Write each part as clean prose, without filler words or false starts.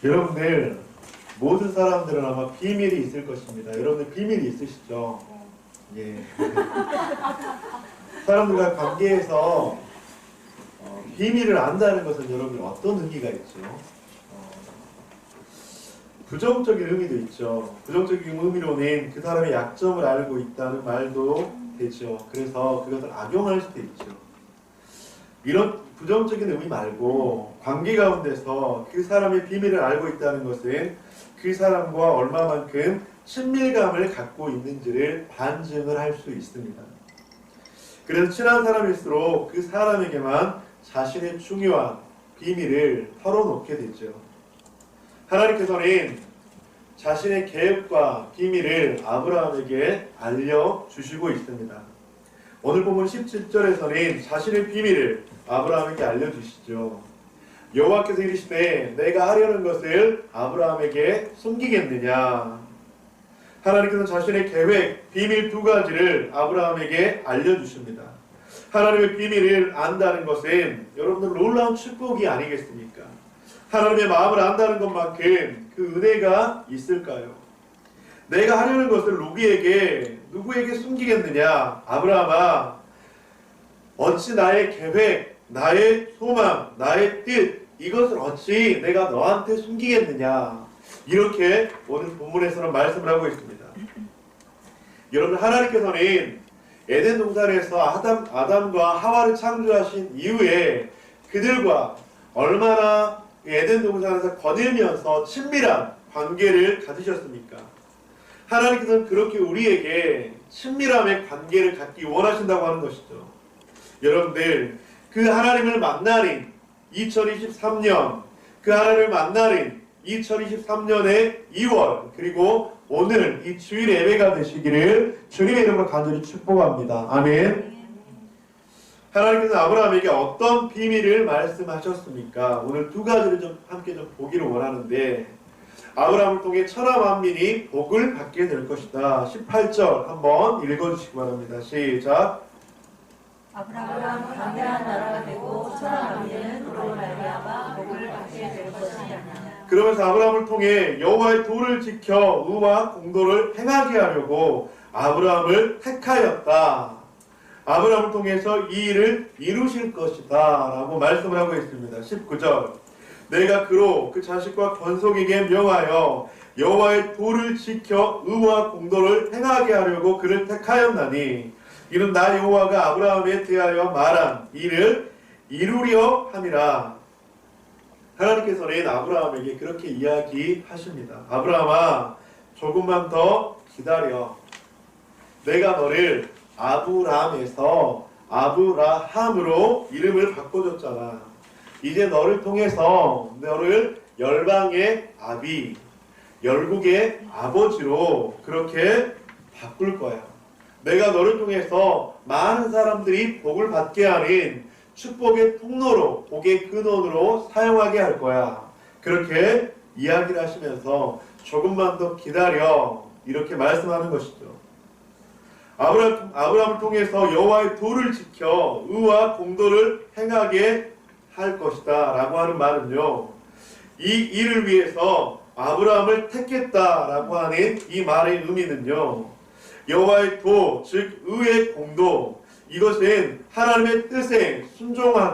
여러분들 모든 사람들은 아마 비밀이 있을 것입니다. 여러분들 비밀이 있으시죠? 예. 사람들과 관계에서 비밀을 안다는 것은 여러분들 어떤 의미가 있죠? 부정적인 의미도 있죠. 부정적인 의미로는 그 사람의 약점을 알고 있다는 말도 되죠. 그래서 그것을 악용할 수도 있죠. 이런 부정적인 의미 말고 관계 가운데서 그 사람의 비밀을 알고 있다는 것은 그 사람과 얼마만큼 친밀감을 갖고 있는지를 반증을 할 수 있습니다. 그래서 친한 사람일수록 그 사람에게만 자신의 중요한 비밀을 털어놓게 되죠. 하나님께서는 자신의 계획과 비밀을 아브라함에게 알려주시고 있습니다. 오늘 본문 17절에서는 자신의 비밀을 아브라함에게 알려주시죠. 여호와께서 이르시되 내가 하려는 것을 아브라함에게 숨기겠느냐. 하나님께서 자신의 계획, 비밀 두 가지를 아브라함에게 알려주십니다. 하나님의 비밀을 안다는 것은 여러분들 놀라운 축복이 아니겠습니까? 하나님의 마음을 안다는 것만큼 그 은혜가 있을까요? 내가 하려는 것을 누구에게 숨기겠느냐? 아브라함아, 어찌 나의 계획, 나의 소망, 나의 뜻, 이것을 어찌 내가 너한테 숨기겠느냐? 이렇게 오늘 본문에서는 말씀을 하고 있습니다. 여러분, 하나님께서는 에덴 동산에서 아담과 하와를 창조하신 이후에 그들과 얼마나 에덴 동산에서 거닐면서 친밀한 관계를 가지셨습니까? 하나님께서는 그렇게 우리에게 친밀함의 관계를 갖기 원하신다고 하는 것이죠. 여러분들, 그 하나님을 만나는 2023년, 그 하나님을 만나는 2023년의 2월, 그리고 오늘 이 주일 예배가 되시기를 주님의 이름으로 간절히 축복합니다. 아멘. 하나님께서 아브라함에게 어떤 비밀을 말씀하셨습니까? 오늘 두 가지를 함께 보기를 원하는데, 아브라함을 통해 천하 만민이 복을 받게 될 것이다. 18절 한번 읽어주시기 바랍니다. 시작. 아브라함은 강대한 나라가 되고 천하 만민은 그로 말미암아 복을 받게 될 것이냐. 그러면서 아브라함을 통해 여호와의 도를 지켜 의와 공도를 행하게 하려고 아브라함을 택하였다. 아브라함을 통해서 이 일을 이루실 것이다 라고 말씀을 하고 있습니다. 19절. 내가 그로 그 자식과 권속에게 명하여 여호와의 도를 지켜 의와 공도를 행하게 하려고 그를 택하였나니 이는 나 여호와가 아브라함에 대하여 말한 일을 이루려 함이라. 하나님께서는 아브라함에게 그렇게 이야기하십니다. 아브라함아, 조금만 더 기다려. 내가 너를 아브람에서 아브라함으로 이름을 바꿔줬잖아. 이제 너를 통해서 너를 열방의 아비, 열국의 아버지로 그렇게 바꿀 거야. 내가 너를 통해서 많은 사람들이 복을 받게 하는 축복의 통로로, 복의 근원으로 사용하게 할 거야. 그렇게 이야기를 하시면서 조금만 더 기다려, 이렇게 말씀하는 것이죠. 아브라함을 통해서 여호와의 도를 지켜 의와 공도를 행하게 할 것이다 라고 하는 말은요, 이 일을 위해서 아브라함을 택했다라고 하는 이 말의 의미는요, 여호와의 도, 즉 의의 공도, 이것은 하나님의 뜻에 순종하는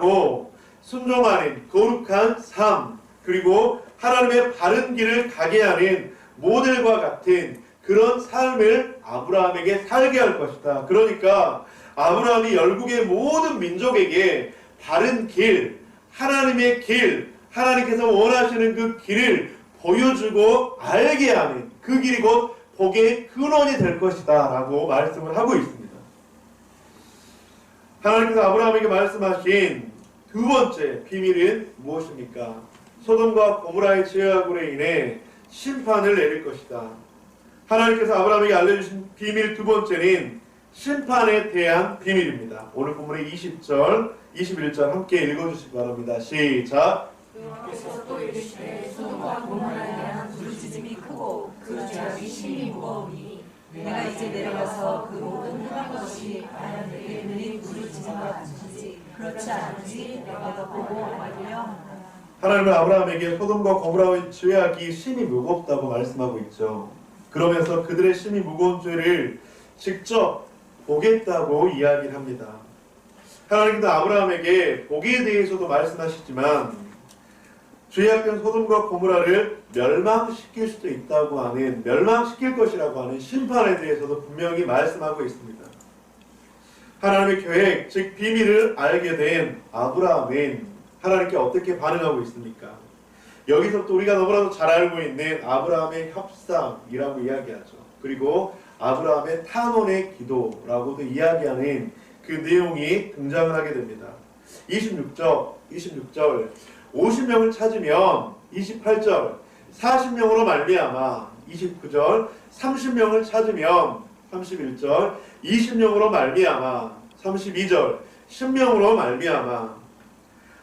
거룩한 삶, 그리고 하나님의 바른 길을 가게 하는 모델과 같은 그런 삶을 아브라함에게 살게 할 것이다. 그러니까 아브라함이 열국의 모든 민족에게 바른 길, 하나님의 길, 하나님께서 원하시는 그 길을 보여주고 알게 하는 그 길이 곧 복의 근원이 될 것이다 라고 말씀을 하고 있습니다. 하나님께서 아브라함에게 말씀하신 두 번째 비밀은 무엇입니까? 소돔과 고모라의 죄악으로 인해 심판을 내릴 것이다. 하나님께서 아브라함에게 알려주신 비밀 두 번째는 심판에 대한 비밀입니다. 오늘 본문의 20절, 21절 함께 읽어주시기 바랍니다. 시작. 그래서 또 이르시되 소돔과 고모라에 대한 부르짖음이 크고 그 죄악이 심히 무거우니 내가 이제 내려가서 그 모든 행한 것이 과연 내게 들린 부르짖음과 같은지 그렇지 않은지 내가 보고 알려 한다. 하나님은 아브라함에게 소돔과 고모라의 죄악이 심히 무겁다고 말씀하고 있죠. 그러면서 그들의 심히 무거운 죄를 직접 보겠다고 이야기를 합니다. 하나님도 아브라함에게 보기에 대해서도 말씀하시지만 죄악된 소돔과 고모라를 멸망시킬 수도 있다고 하는, 멸망시킬 것이라고 하는 심판에 대해서도 분명히 말씀하고 있습니다. 하나님의 계획, 즉 비밀을 알게 된 아브라함은 하나님께 어떻게 반응하고 있습니까? 여기서부터 우리가 너무나도 잘 알고 있는 아브라함의 협상이라고 이야기하죠. 그리고 아브라함의 탄원의 기도라고도 이야기하는 그 내용이 등장을 하게 됩니다. 26절 50명을 찾으면 28절 40명으로 말미암아 29절 30명을 찾으면 31절 20명으로 말미암아 32절 10명으로 말미암아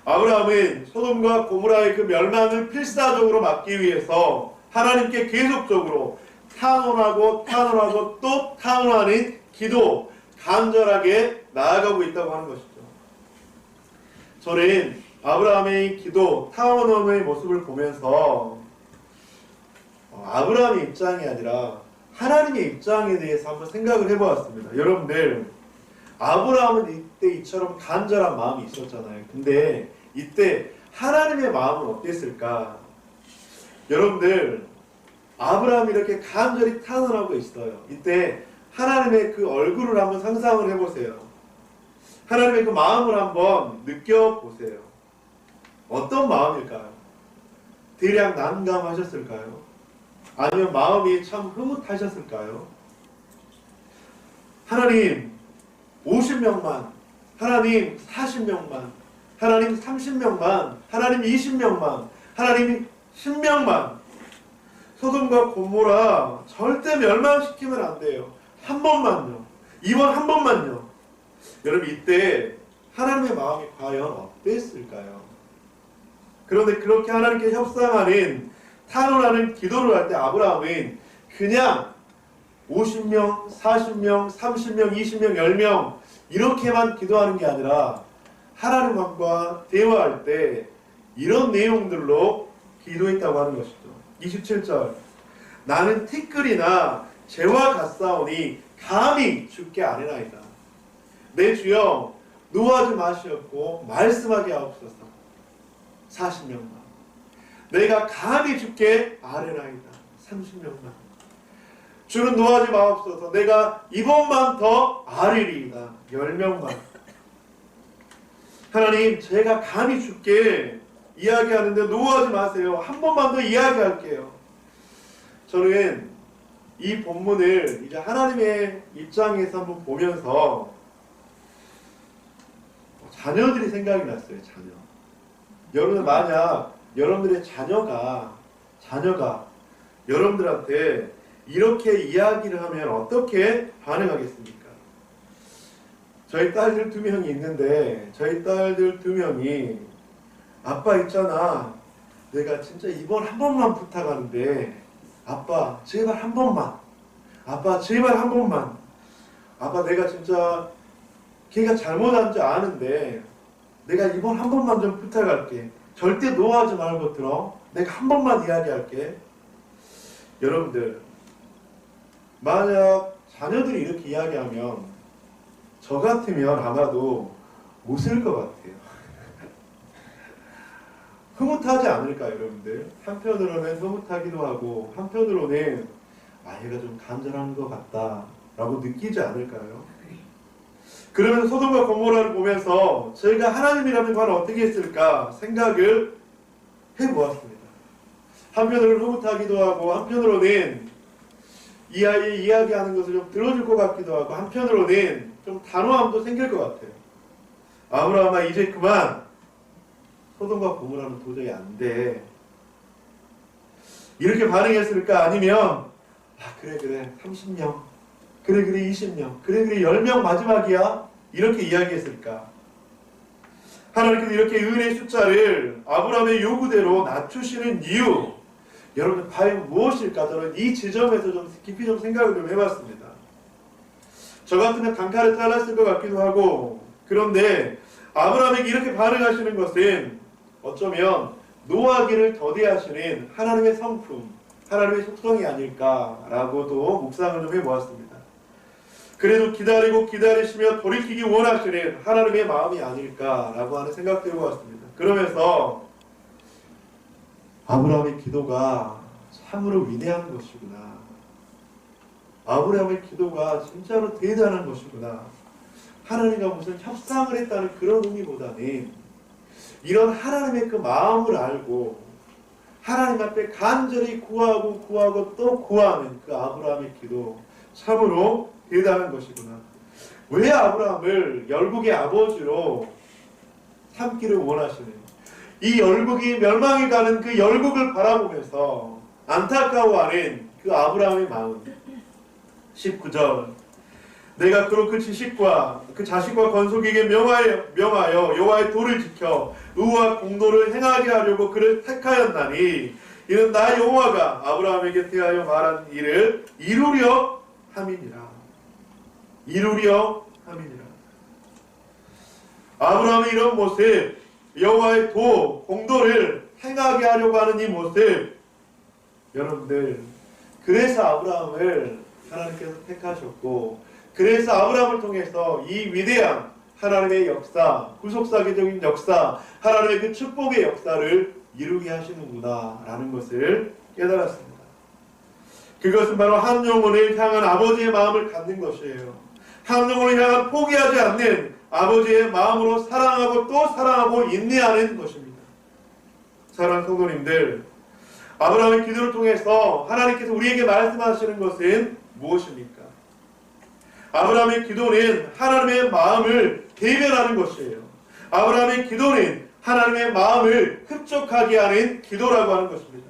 아브라함은 소돔과 고모라의 그 멸망을 필사적으로 막기 위해서 하나님께 계속적으로 탄원하고 또 탄원하는 기도, 간절하게 나아가고 있다고 하는 것이죠. 저는 아브라함의 기도, 탄원의 모습을 보면서 아브라함의 입장이 아니라 하나님의 입장에 대해서 한번 생각을 해보았습니다. 여러분들, 아브라함은 이때 이처럼 간절한 마음이 있었잖아요. 근데 이때 하나님의 마음은 어땠을까? 여러분들, 아브라함이 이렇게 간절히 탄원하고 있어요. 이때 하나님의 그 얼굴을 한번 상상을 해보세요. 하나님의 그 마음을 한번 느껴보세요. 어떤 마음일까요? 대략 난감하셨을까요? 아니면 마음이 참 흐뭇하셨을까요? 하나님 50명만, 하나님 40명만, 하나님 30명만, 하나님 20명만, 하나님 10명만, 소돔과 고모라 절대 멸망시키면 안 돼요. 한 번만요. 이번 한 번만요. 여러분, 이때 하나님의 마음이 과연 어땠을까요? 그런데 그렇게 하나님께 협상하는, 탄원하는 기도를 할 때 아브라함은 그냥 50명, 40명, 30명, 20명, 10명 이렇게만 기도하는 게 아니라 하나님과 대화할 때 이런 내용들로 기도했다고 하는 것이죠. 27절 나는 티끌이나 재와 같사오니 감히 죽게 아뢰나이다. 내 주여 노하지 마시옵고 말씀하게 하옵소서. 40명만 내가 감히 죽게 아뢰나이다. 30명만 주는 노하지 마옵소서. 내가 이번만 더 아뢰리이다. 10명만 하나님, 제가 감히 죽게 이야기하는데 노하지 마세요. 한 번만 더 이야기할게요. 저는 이 본문을 이제 하나님의 입장에서 한번 보면서 자녀들이 생각이 났어요. 자녀. 여러분, 만약 여러분들의 자녀가 여러분들한테 이렇게 이야기를 하면 어떻게 반응하겠습니까? 저희 딸들 2명이 있는데 저희 딸들 2명이 아빠 있잖아, 내가 진짜 이번 한 번만 부탁하는데 아빠 제발 한 번만, 아빠 제발 한 번만, 아빠 내가 진짜 걔가 잘못한 줄 아는데 내가 이번 한 번만 좀 부탁할게. 절대 노하지 말고 들어. 내가 한 번만 이야기할게. 여러분들, 만약 자녀들이 이렇게 이야기하면 저 같으면 아마도 웃을 것 같아요. 흐뭇하지 않을까요, 여러분들? 한편으로는 흐뭇하기도 하고 한편으로는 얘가 좀 간절한 것 같다 라고 느끼지 않을까요? 그러면 소돔과 고모라를 보면서 저희가 하나님이라면 과연 어떻게 했을까 생각을 해보았습니다. 한편으로는 흐뭇하기도 하고 한편으로는 이 아이의 이야기하는 것을 좀 들어줄 것 같기도 하고 한편으로는 좀 단호함도 생길 것 같아요. 아브라함아, 이제 그만. 소돔과 고모라는 도저히 안 돼. 이렇게 반응했을까? 아니면 그래 30명, 그래 20명, 그래 10명 마지막이야, 이렇게 이야기했을까? 하나님께서 이렇게 의인의 숫자를 아브라함의 요구대로 낮추시는 이유, 여러분 과연 무엇일까? 저는 이 지점에서 좀 깊이 좀 생각을 좀 해봤습니다. 저 같으면 단칼에 잘랐을 것 같기도 하고, 그런데 아브라함에게 이렇게 반응하시는 것은 어쩌면 노하기를 더디하시는 하나님의 성품, 하나님의 속성이 아닐까라고도 묵상을 좀 해보았습니다. 그래도 기다리고 기다리시며 돌이키기 원하시는 하나님의 마음이 아닐까라고 하는 생각도 해보았습니다. 그러면서 아브라함의 기도가 참으로 위대한 것이구나. 아브라함의 기도가 진짜로 대단한 것이구나. 하나님과 무슨 협상을 했다는 그런 의미보다는 이런 하나님의 그 마음을 알고 하나님 앞에 간절히 구하고 또 구하는 그 아브라함의 기도 참으로 대단한 것이구나. 왜 아브라함을 열국의 아버지로 삼기를 원하시는, 이 열국이 멸망해 가는 그 열국을 바라보면서 안타까워하는 그 아브라함의 마음. 19절, 내가 그로 그 지식과 그 자식과 건속에게 명하여 여호와의 도를 지켜 의와 공도를 행하게 하려고 그를 택하였나니 이는 나 여호와가 아브라함에게 대하여 말한 일을 이루려 함이니라. 이루려 함이니라. 아브라함의 이런 모습, 여호와의 도, 공도를 행하게 하려고 하는 이 모습, 여러분들, 그래서 아브라함을 하나님께서 택하셨고, 그래서 아브라함을 통해서 이 위대한 하나님의 역사, 구속사계적인 역사, 하나님의 그 축복의 역사를 이루게 하시는구나 라는 것을 깨달았습니다. 그것은 바로 한 영혼을 향한 아버지의 마음을 갖는 것이에요. 한 영혼을 향한 포기하지 않는 아버지의 마음으로 사랑하고 또 사랑하고 인내하는 것입니다. 사랑하는 성도님들, 아브라함의 기도를 통해서 하나님께서 우리에게 말씀하시는 것은 무엇입니까? 아브라함의 기도는 하나님의 마음을 대변하는 것이에요. 아브라함의 기도는 하나님의 마음을 흡족하게 하는 기도라고 하는 것입니다.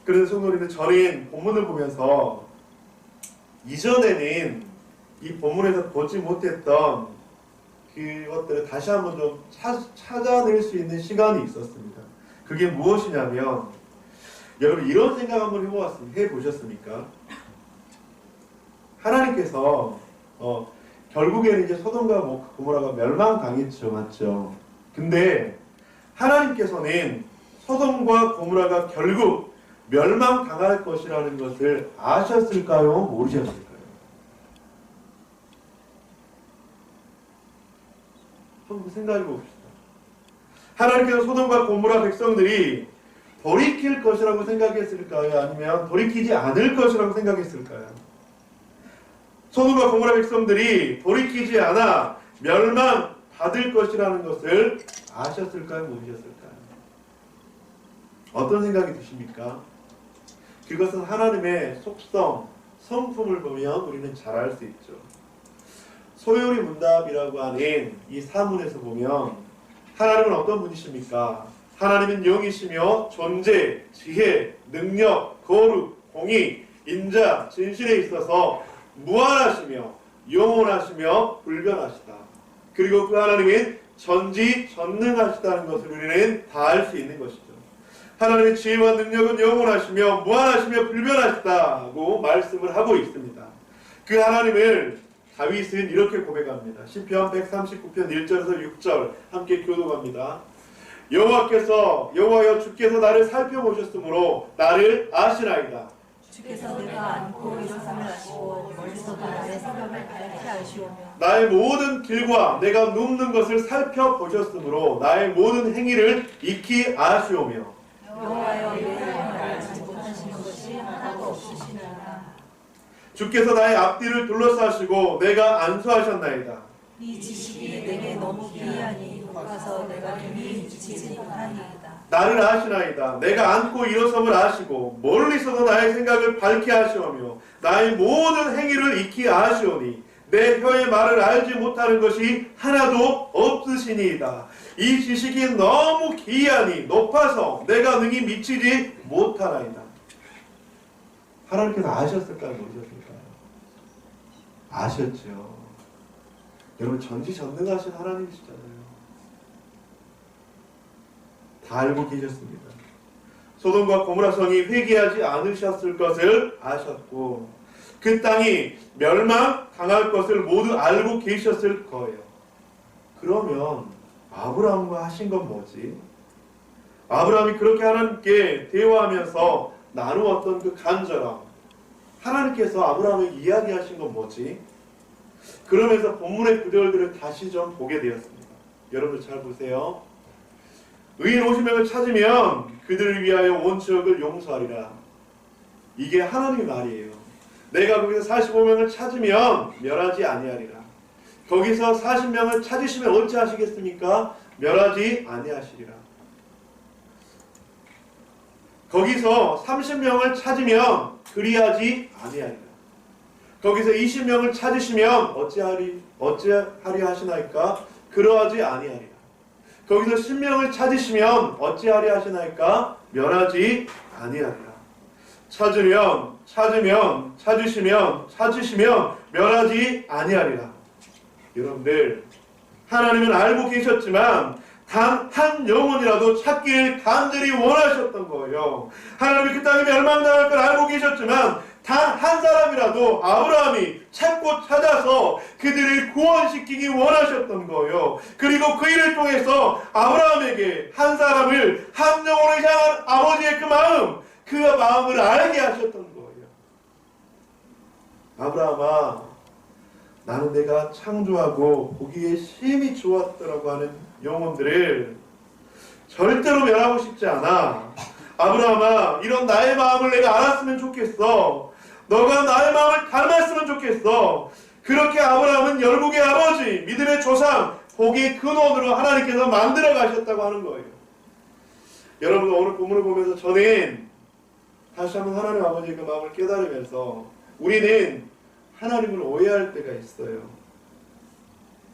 그래서 성도님들, 저는 본문을 보면서 이전에는 이 본문에서 보지 못했던 그것들을 다시 한번 좀 찾아낼 수 있는 시간이 있었습니다. 그게 무엇이냐면, 여러분 이런 생각 한번 해보셨습니까? 하나님께서 결국에는 이제 소돔과 고모라가 멸망당했죠, 맞죠? 근데 하나님께서는 소돔과 고모라가 결국 멸망당할 것이라는 것을 아셨을까요? 모르셨을까요? 한번 생각해 봅시다. 하나님께서 소돔과 고모라 백성들이 돌이킬 것이라고 생각했을까요? 아니면 돌이키지 않을 것이라고 생각했을까요? 소돔과 고모라 백성들이 돌이키지 않아 멸망받을 것이라는 것을 아셨을까요? 모르셨을까요? 어떤 생각이 드십니까? 그것은 하나님의 속성, 성품을 보면 우리는 잘 알 수 있죠. 소요리 문답이라고 하는 이 사문에서 보면 하나님은 어떤 분이십니까? 하나님은 영이시며 존재, 지혜, 능력, 거룩, 공의, 인자, 진실에 있어서 무한하시며 영원하시며 불변하시다. 그리고 그 하나님은 전지전능하시다는 것을 우리는 다 알 수 있는 것이죠. 하나님의 지혜와 능력은 영원하시며 무한하시며 불변하시다고 말씀을 하고 있습니다. 그 하나님을 다윗은 이렇게 고백합니다. 시편 139편 1절에서 6절 함께 교독합니다. 여호와여 주께서 나를 살펴보셨으므로 나를 아시나이다. 주께서 내가 안고 일어섬을 아시고 멀리서도 나의 생각을 밝게 아시오며 나의 모든 길과 내가 눕는 것을 살펴보셨으므로 나의 모든 행위를 익히 아시오며 여호와여 내 영을 알지 못하시는 것이 하나도 없으시나이다. 주께서 나의 앞뒤를 둘러싸시고 내가 안수하셨나이다. 이 지식이 내게 너무 기이하니 높아서 내가 능히 미치지 못하니이다. 나를 아시나이다. 내가 앉고 일어섬을 아시고 멀리서도 나의 생각을 밝게 하시오며 나의 모든 행위를 익히 아시오니 내 혀의 말을 알지 못하는 것이 하나도 없으시니이다. 이 지식이 너무 기이하니 높아서 내가 능히 미치지 못하나이다. 하나님께서 아셨을까요? 모르셨을까요? 아셨죠. 여러분 전지전능하신 하나님이시잖아요. 다 알고 계셨습니다. 소돔과 고모라 성이 회개하지 않으셨을 것을 아셨고 그 땅이 멸망당할 것을 모두 알고 계셨을 거예요. 그러면 아브라함과 하신 건 뭐지? 아브라함이 그렇게 하나님께 대화하면서 나누었던 그 간절함, 하나님께서 아브라함에게 이야기하신 건 뭐지? 그러면서 본문의 구절들을 다시 좀 보게 되었습니다. 여러분들 잘 보세요. 의인 50명을 찾으면 그들을 위하여 온 지역을 용서하리라. 이게 하나님의 말이에요. 내가 거기서 45명을 찾으면 멸하지 아니하리라. 거기서 40명을 찾으시면 어찌 하시겠습니까? 멸하지 아니하시리라. 거기서 30명을 찾으면 그리하지 아니하리라. 거기서 20명을 찾으시면 어찌하리 하시나이까? 그러하지 아니하리라. 거기서 10명을 찾으시면 어찌하리 하시나이까? 멸하지 아니하리라. 찾으시면 멸하지 아니하리라. 여러분들, 하나님은 알고 계셨지만 단 한 영혼이라도 찾기를 간절히 원하셨던 거예요. 하나님이 그 땅에 멸망당할 걸 알고 계셨지만 단 한 사람이라도 아브라함이 찾고 찾아서 그들을 구원시키기 원하셨던 거예요. 그리고 그 일을 통해서 아브라함에게 한 사람을 한 영혼을 향한 아버지의 그 마음을 알게 하셨던 거예요. 아브라함아, 나는 내가 창조하고 보기에 심히 좋았더라고 하는 영혼들을 절대로 멸하고 싶지 않아. 아브라함아, 이런 나의 마음을 내가 알았으면 좋겠어. 너가 나의 마음을 닮았으면 좋겠어. 그렇게 아브라함은 열국의 아버지, 믿음의 조상, 복의 근원으로 하나님께서 만들어 가셨다고 하는 거예요. 여러분, 오늘 본문을 보면서 저는 다시 한번 하나님 아버지의 그 마음을 깨달으면서 우리는 하나님을 오해할 때가 있어요.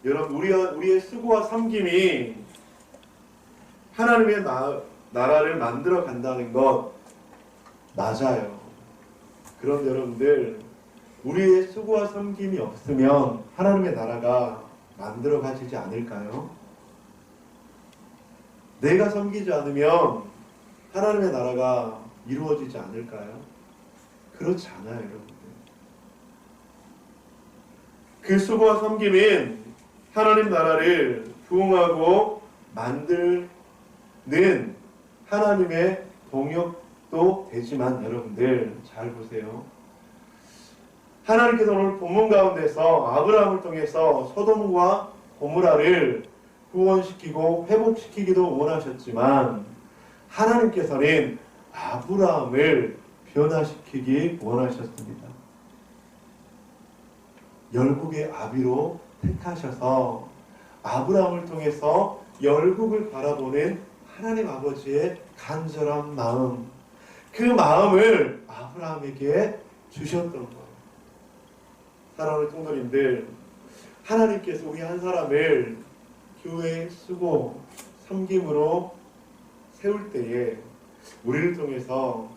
여러분, 우리의 수고와 섬김이 하나님의 나라를 만들어 간다는 것 맞아요. 그런데 여러분들, 우리의 수고와 섬김이 없으면 하나님의 나라가 만들어 가지지 않을까요? 내가 섬기지 않으면 하나님의 나라가 이루어지지 않을까요? 그렇지 않아요, 여러분들. 그 수고와 섬김은 하나님 나라를 부흥하고 만들는 하나님의 동역도 되지만 여러분들 잘 보세요. 하나님께서 오늘 본문 가운데서 아브라함을 통해서 소돔과 고모라를 구원시키고 회복시키기도 원하셨지만 하나님께서는 아브라함을 변화시키기 원하셨습니다. 열국의 아비로 택하셔서 아브라함을 통해서 열국을 바라보는 하나님 아버지의 간절한 마음, 그 마음을 아브라함에게 주셨던 거예요. 사랑하는 성도님들, 하나님께서 우리 한 사람을 교회의 수고, 섬김으로 세울 때에 우리를 통해서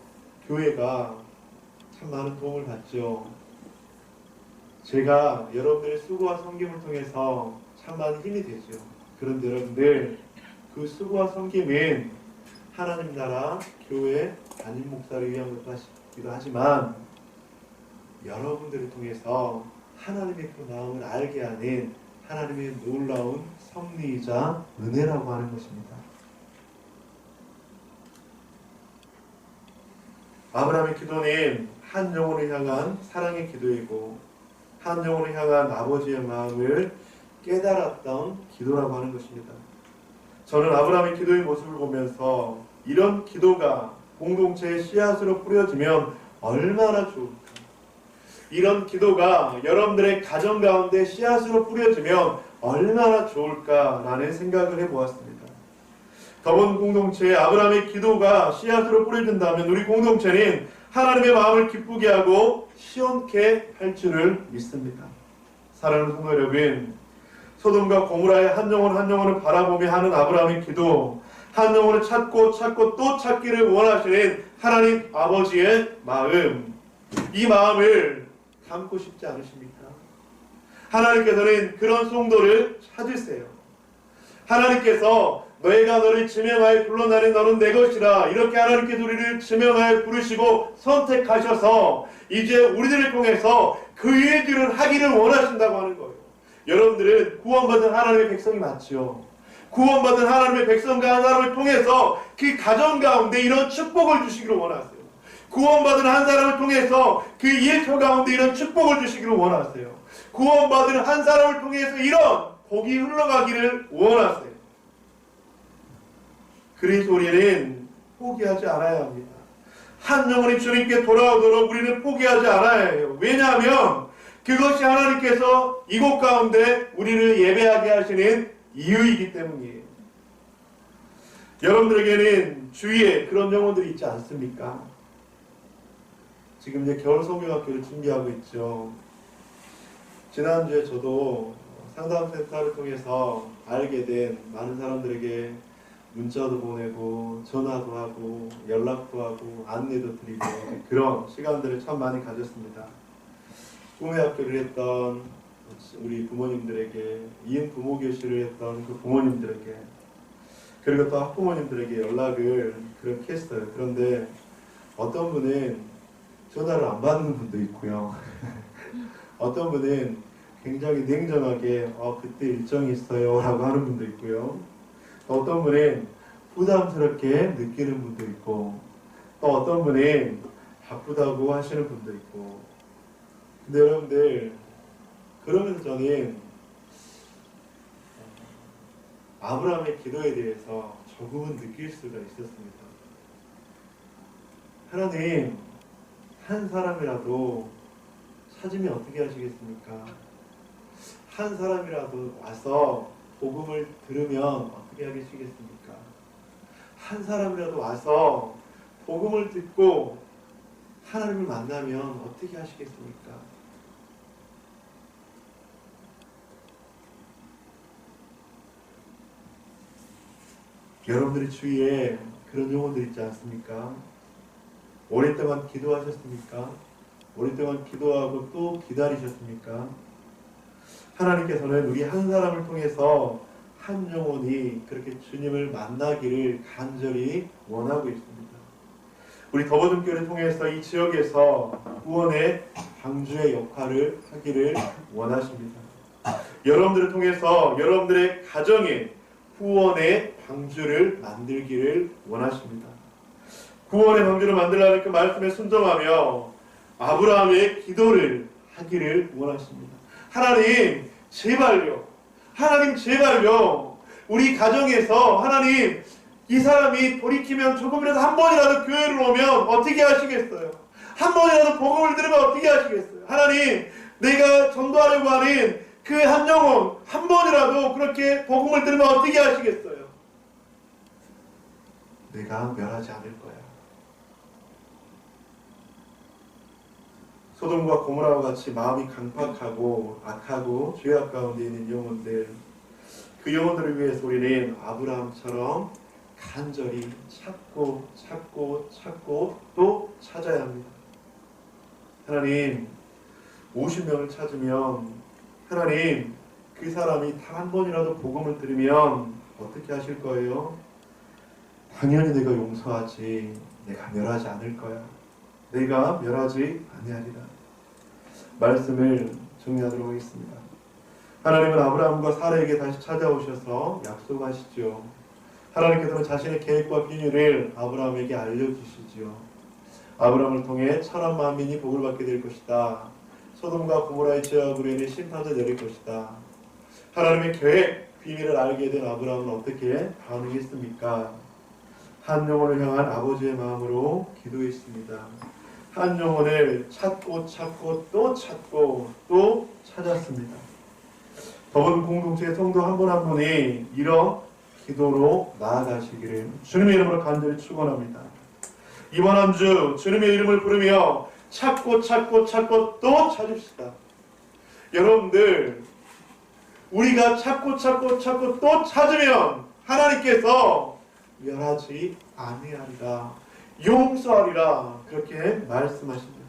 교회가 참 많은 도움을 받죠. 제가 여러분들의 수고와 섬김을 통해서 참 많은 힘이 되죠. 그런데 여러분들, 그 수고와 섬김은 하나님 나라 교회 담임 목사를 위한 것이기도 하지만 여러분들을 통해서 하나님의 그 마음을 알게 하는 하나님의 놀라운 섭리이자 은혜라고 하는 것입니다. 아브라함의 기도는 한 영혼을 향한 사랑의 기도이고 한 영혼을 향한 아버지의 마음을 깨달았던 기도라고 하는 것입니다. 저는 아브라함의 기도의 모습을 보면서 이런 기도가 공동체의 씨앗으로 뿌려지면 얼마나 좋을까. 이런 기도가 여러분들의 가정 가운데 씨앗으로 뿌려지면 얼마나 좋을까라는 생각을 해보았습니다. 더번 공동체에 아브라함의 기도가 씨앗으로 뿌려진다면 우리 공동체는 하나님의 마음을 기쁘게 하고 시원케 할 줄을 믿습니다. 사랑하는 성도 여러분, 소돔과 고모라의 한 영혼 한 영혼을 바라보며 하는 아브라함의 기도, 한 영혼을 찾고 또 찾기를 원하시는 하나님 아버지의 마음, 이 마음을 담고 싶지 않으십니까? 하나님께서는 그런 성도를 찾으세요. 하나님께서 너희가 너를 지명하여 불러나니 너는 내 것이라, 이렇게 하나님께서 우리를 지명하여 부르시고 선택하셔서 이제 우리들을 통해서 그 일들을 하기를 원하신다고 하는 거예요. 여러분들은 구원받은 하나님의 백성이 맞지요. 구원받은 하나님의 백성과 한 사람을 통해서 그 가정 가운데 이런 축복을 주시기를 원하세요. 구원받은 한 사람을 통해서 그 일터 가운데 이런 축복을 주시기를 원하세요. 구원받은 한 사람을 통해서 이런 복이 흘러가기를 원하세요. 그래서 우리는 포기하지 않아야 합니다. 한 영혼이 주님께 돌아오도록 우리는 포기하지 않아야 해요. 왜냐하면 그것이 하나님께서 이곳 가운데 우리를 예배하게 하시는 이유이기 때문이에요. 여러분들에게는 주위에 그런 영혼들이 있지 않습니까? 지금 이제 겨울 성경학교를 준비하고 있죠. 지난주에 저도 상담센터를 통해서 알게 된 많은 사람들에게 문자도 보내고 전화도 하고 연락도 하고 안내도 드리고 그런 시간들을 참 많이 가졌습니다. 꿈의 학교를 했던 우리 부모님들에게, 이은 부모 교실을 했던 그 부모님들에게, 그리고 또 학부모님들에게 연락을 그렇게 했어요. 그런데 어떤 분은 전화를 안 받는 분도 있고요. 어떤 분은 굉장히 냉정하게 그때 일정이 있어요 라고 하는 분도 있고요. 또 어떤 분은 부담스럽게 느끼는 분도 있고, 또 어떤 분은 바쁘다고 하시는 분도 있고. 근데 여러분들, 그러면서 저는 아브라함의 기도에 대해서 조금은 느낄 수가 있었습니다. 하나님, 한 사람이라도 찾으면 어떻게 하시겠습니까? 한 사람이라도 와서 복음을 들으면 어떻게 하시겠습니까? 한 사람이라도 와서 복음을 듣고 하나님을 만나면 어떻게 하시겠습니까? 여러분들의 주위에 그런 영혼들 있지 않습니까? 오랫동안 기도하셨습니까? 오랫동안 기도하고 또 기다리셨습니까? 하나님께서는 우리 한 사람을 통해서 한 영혼이 그렇게 주님을 만나기를 간절히 원하고 있습니다. 우리 더버든교를 통해서 이 지역에서 구원의 방주의 역할을 하기를 원하십니다. 여러분들을 통해서 여러분들의 가정에 구원의 방주를 만들기를 원하십니다. 구원의 방주를 만들라는 그 말씀에 순종하며 아브라함의 기도를 하기를 원하십니다. 하나님 제발요. 하나님 제발요. 우리 가정에서 하나님 이 사람이 돌이키면 조금이라도 한 번이라도 교회를 오면 어떻게 하시겠어요? 한 번이라도 복음을 들으면 어떻게 하시겠어요? 하나님 내가 전도하려고 하는 그 한 영혼 한 번이라도 그렇게 복음을 들으면 어떻게 하시겠어요? 내가 멸하지 않을 거야. 소돔과 고모라와 같이 마음이 강팍하고 악하고 죄악 가운데 있는 영혼들, 그 영혼들을 위해서 우리는 아브라함처럼 간절히 찾고 또 찾아야 합니다. 하나님 50명을 찾으면 하나님 그 사람이 단 한 번이라도 복음을 들으면 어떻게 하실 거예요? 당연히 내가 용서하지, 내가 멸하지 않을 거야. 내가 멸하지 아니하리라. 말씀을 정리하도록 하겠습니다. 하나님은 아브라함과 사라에게 다시 찾아오셔서 약속하시죠. 하나님께서는 자신의 계획과 비밀을 아브라함에게 알려주시죠. 아브라함을 통해 천한 만민이 복을 받게 될 것이다. 소돔과 고모라의 죄악으로 인해 심판을 내릴 것이다. 하나님의 계획, 비밀을 알게 된 아브라함은 어떻게 반응했습니까? 한 영혼을 향한 아버지의 마음으로 기도했습니다. 한 영혼을 찾고 또 찾았습니다. 더불어 공동체의 성도 한 분 한 분이 이런 기도로 나아가시기를 주님의 이름으로 간절히 축원합니다. 이번 한 주 주님의 이름을 부르며 찾고 또 찾읍시다. 여러분들 우리가 찾고 또 찾으면 하나님께서 멸하지 아니하리라, 용서하리라 그렇게 말씀하십니다.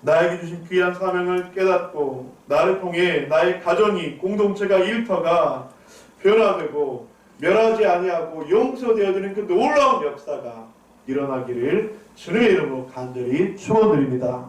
나에게 주신 귀한 사명을 깨닫고 나를 통해 나의 가정이, 공동체가, 일터가 변화되고 멸하지 아니하고 용서되어지는 그 놀라운 역사가 일어나기를 주님의 이름으로 간절히 축원드립니다.